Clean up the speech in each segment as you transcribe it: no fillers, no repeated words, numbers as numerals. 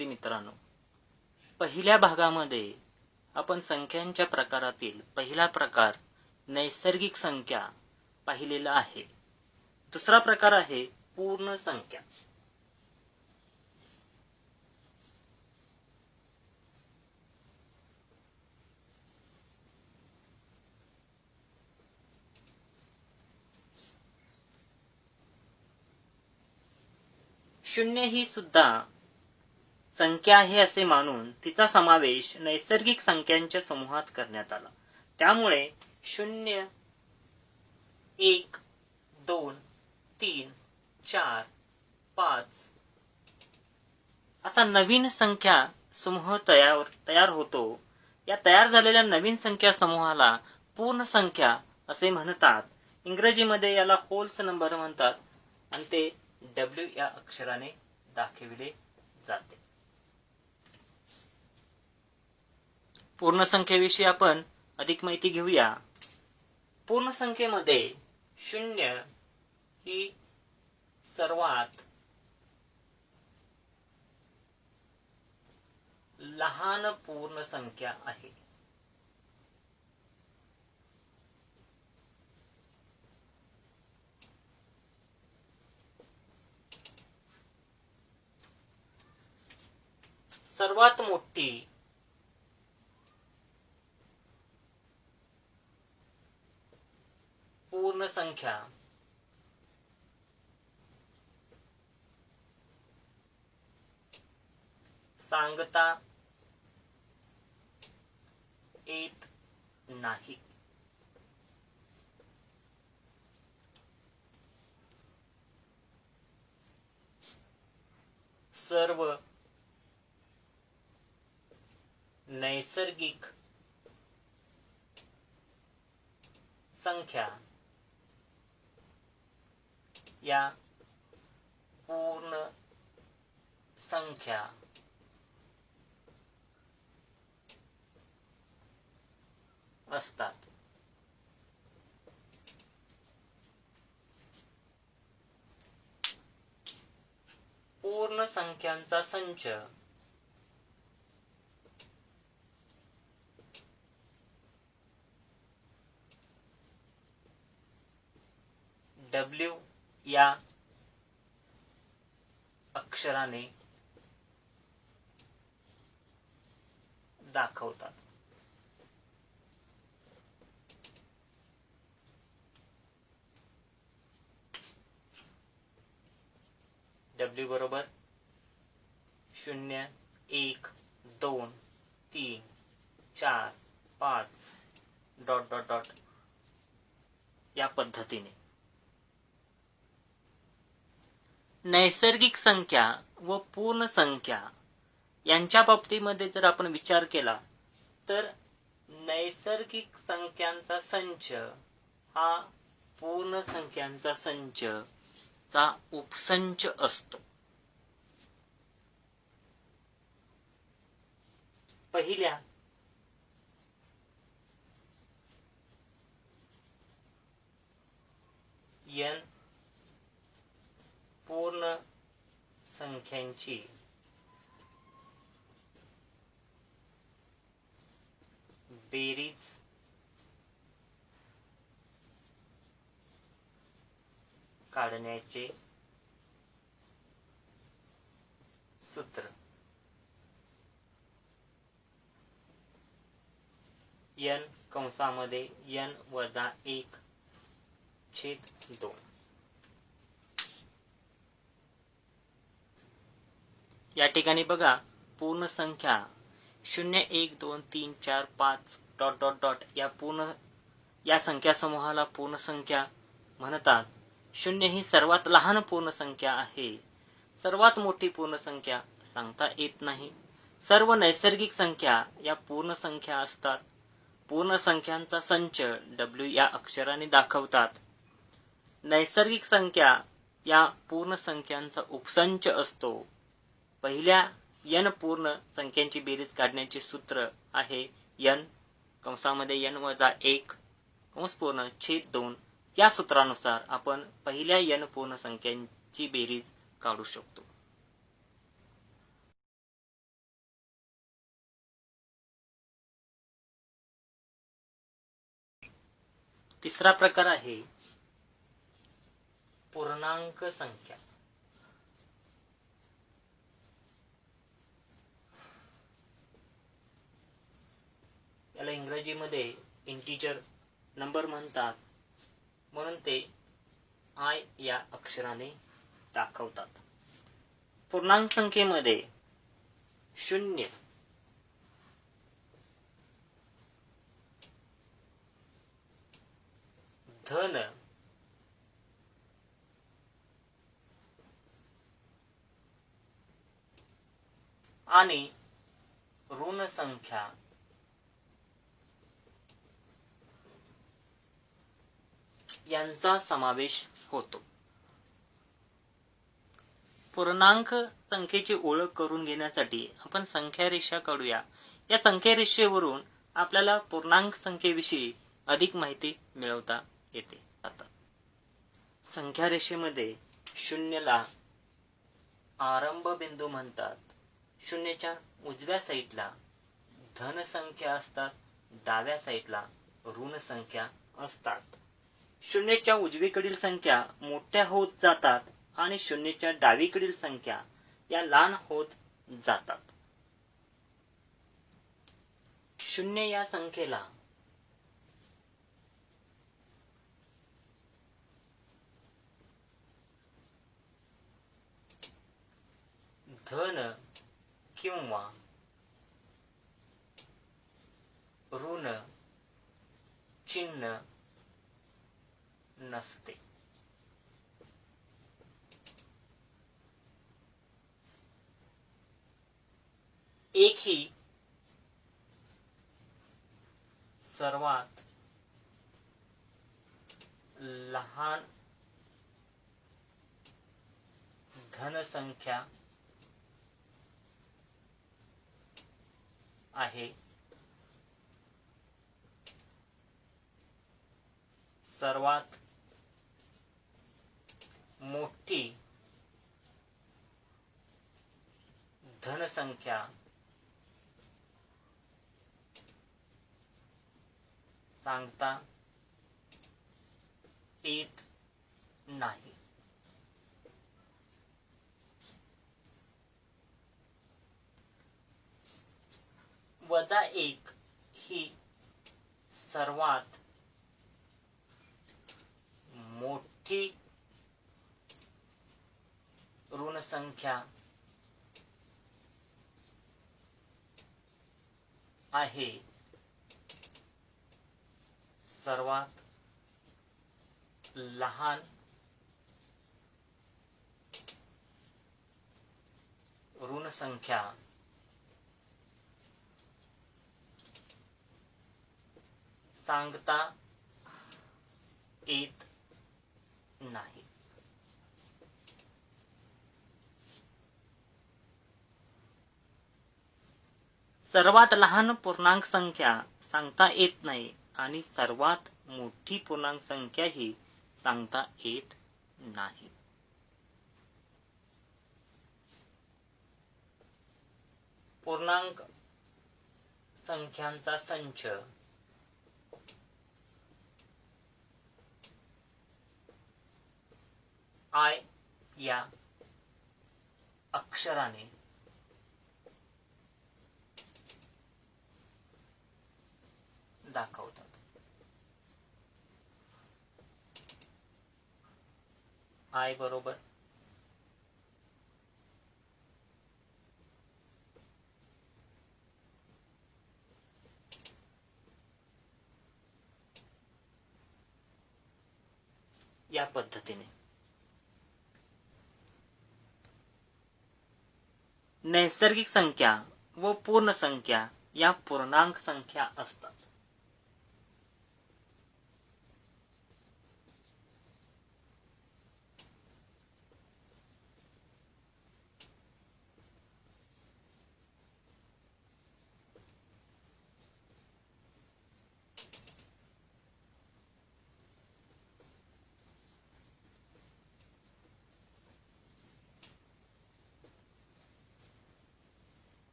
विद्यार्थी मित्रांनो, पहिल्या भागामध्ये आपण संख्यांच्या प्रकारातील पहिला प्रकार नैसर्गिक संख्या पाहिलेला आहे. दुसरा प्रकार आहे पूर्ण संख्या. शून्य ही सुद्धा संख्या आहे असे मानून तिचा समावेश नैसर्गिक संख्यांच्या समूहात करण्यात आला. त्यामुळे 0, 1, 2, 3, 4, 5 असा नवीन संख्या समूह तयार होतो. या तयार झालेल्या नवीन संख्या समूहाला पूर्ण संख्या असे म्हणतात. इंग्रजीमध्ये याला होल्स नंबर म्हणतात आणि ते W या अक्षराने दाखविले जाते. पूर्ण संख्येविषयी आपण अधिक माहिती घेऊया. पूर्ण संख्येमध्ये 0 ही सर्वात लहान पूर्ण संख्या आहे. सर्वात मोठी पूर्ण संख्या सांगता येत नाही. सर्व नैसर्गिक संख्या या पूर्ण संख्या असतात. पूर्ण संख्यांचा संच W या अक्षराने दाखवतात. W बरोबर 0, 1, 2, 3, 4, 5 ... या पद्धतीने. नैसर्गिक संख्या व पूर्ण संख्या यांच्या बाबतीमध्ये जर आपण विचार केला तर नैसर्गिक संख्यांचा संच हा पूर्ण संख्यांचा संच चा उपसंच असतो. पहिल्या n पूर्ण संख्यांची बेरीज काढण्याचे सूत्र n कंसामध्ये n वजा 1 छेद 2. या ठिकाणी बघा, पूर्ण संख्या 0, 1, 2, 3, 4, 5 ... या संख्या समूहाला पूर्ण संख्या म्हणतात. 0 ही सर्वात लहान पूर्ण संख्या आहे. सर्वात मोठी पूर्ण संख्या सांगता येत नाही. सर्व नैसर्गिक संख्या या पूर्ण संख्या असतात. पूर्ण संख्यांचा संच W या अक्षराने दाखवतात. नैसर्गिक संख्या या पूर्ण संख्यांचा उपसंच असतो. पहिल्या n पूर्ण संख्यांची बेरीज काढण्याचे सूत्र आहे n कंसामध्ये n वजा 1 कंस पूर्ण छेद 2. या सूत्रानुसार आपण पहिल्या n पूर्ण संख्यांची बेरीज काढू शकतो. तिसरा प्रकार आहे पूर्णांक संख्या. याला इंग्रजीमध्ये इंटिजर नंबर म्हणतात, म्हणून ते आय या अक्षराने दाखवतात. पूर्णांक संख्येमध्ये 0, धन, आणि ऋण संख्या यांचा समावेश होतो. पूर्णांक संख्येची ओळख करून घेण्यासाठी आपण संख्या रेषा काढूया. या संख्या रेषेवरून आपल्याला पूर्णांक संख्येविषयी अधिक माहिती मिळवता येते. आता संख्या रेषेमध्ये 0ला आरंभ बिंदू म्हणतात. 0च्या उजव्या साईडला धन संख्या असतात, डाव्या साईडला ऋण संख्या असतात. 0च्या उजवीकडील संख्या मोठ्या होत जातात आणि 0च्या डावीकडील संख्या या लहान होत जातात. 0 या संख्येला धन किंवा ऋण चिन्ह नसते. एक ही सर्वात लहान धन संख्या आहे. सर्वात मोठी धन संख्या सांगता येत नाही. -1 ही सर्वात मोठी ऋण संख्या आहे. सर्वात लहान ऋण संख्या सांगता येत नाही. सर्वात लहान पूर्णांक संख्या सांगता येत नाही आणि सर्वात मोठी पूर्णांक संख्या ही सांगता येत नाही. पूर्णांक संख्यांचा संच आय या अक्षराने दाखवतात. आय बरोबर या पद्धतीने नैसर्गिक संख्या व पूर्ण संख्या या पूर्णांक संख्या असतात.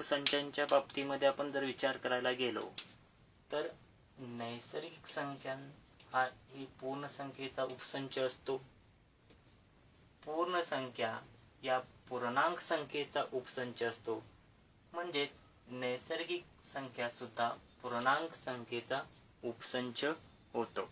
उपसंचांच्या बाबतीमध्ये आपण जर विचार करायला गेलो तर नैसर्गिक संख्या ही पूर्ण संख्येचा उपसंच असतो. पूर्ण संख्या या पूर्णांक संख्येचा उपसंच असतो. म्हणजे नैसर्गिक संख्या सुद्धा पूर्णांक संख्येचा उपसंच होतो.